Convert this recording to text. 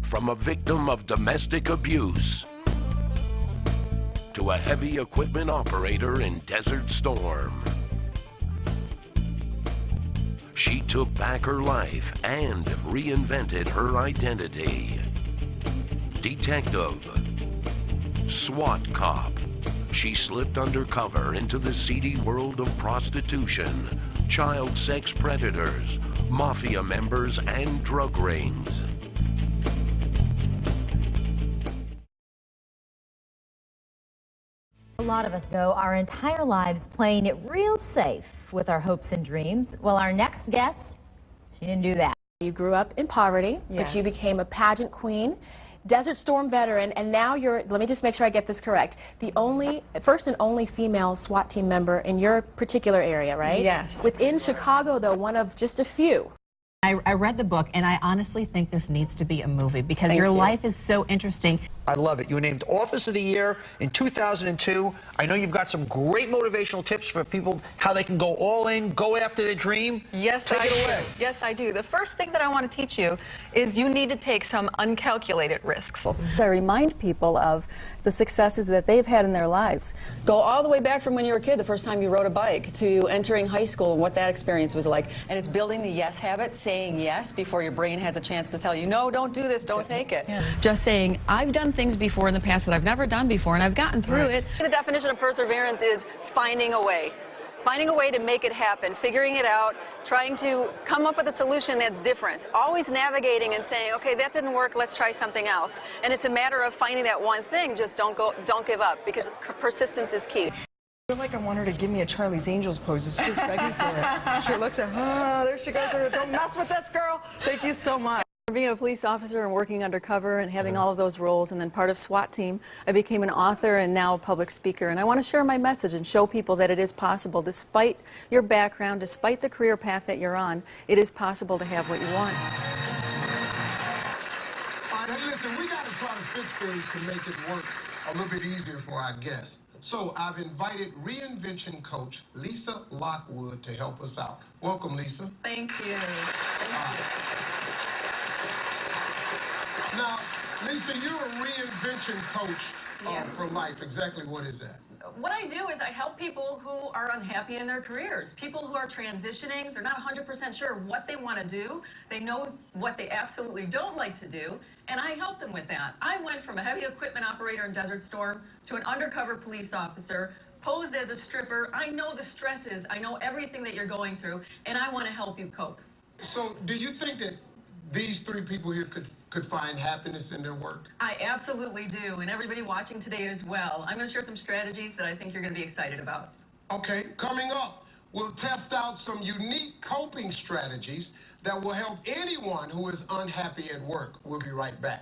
From a victim of domestic abuse to a heavy equipment operator in Desert Storm, she took back her life and reinvented her identity. Detective, SWAT cop, she slipped undercover into the seedy world of prostitution, child sex predators, mafia members, and drug rings. A lot of us go our entire lives playing it real safe with our hopes and dreams. Well, our next guest, she didn't do that. You grew up in poverty, Yes. but you became a pageant queen, Desert Storm veteran, and now you're, let me just make sure I get this correct, the first and only female SWAT team member in your particular area, right? Yes. Within Chicago, though, one of just a few. I read the book, and I honestly think this needs to be a movie because your life is so interesting. I love it. You were named Office of the Year in 2002. I know you've got some great motivational tips for people, how they can go all in, go after their dream. Yes, Take I it do. away. Yes, I do. The first thing that I want to teach you is you need to take some uncalculated risks. I remind people of the successes that they've had in their lives. Go all the way back from when you were a kid, the first time you rode a bike, to entering high school and what that experience was like. And it's building the yes habit, saying yes before your brain has a chance to tell you, no, don't do this, don't take it. Yeah. Just saying, I've done things before in the past that I've never done before, and I've gotten through it. The definition of perseverance is finding a way. Finding a way to make it happen, figuring it out, trying to come up with a solution that's different. Always navigating and saying, okay, that didn't work, let's try something else. And it's a matter of finding that one thing, just don't give up, because persistence is key. I feel like I want her to give me a Charlie's Angels pose. She's just begging for it. She looks at, there she goes. Don't mess with this girl. Thank you so much. Being a police officer and working undercover and having all of those roles and then part of SWAT team, I became an author and now a public speaker. And I want to share my message and show people that it is possible, despite your background, despite the career path that you're on, it is possible to have what you want. All right, now listen, we got to try to fix things to make it work a little bit easier for our guests. So I've invited reinvention coach Lisa Lockwood to help us out. Welcome, Lisa. Thank you. Now, Lisa, you're a reinvention coach for life. Exactly what is that? What I do is I help people who are unhappy in their careers, people who are transitioning, they're not 100% sure what they want to do, they know what they absolutely don't like to do, and I help them with that. I went from a heavy equipment operator in Desert Storm to an undercover police officer, posed as a stripper. I know the stresses, I know everything that you're going through, and I want to help you cope. So do you think that these three people here could find happiness in their work? I absolutely do, and everybody watching today as well. I'm going to share some strategies that I think you're going to be excited about. Okay, coming up, we'll test out some unique coping strategies that will help anyone who is unhappy at work. We'll be right back.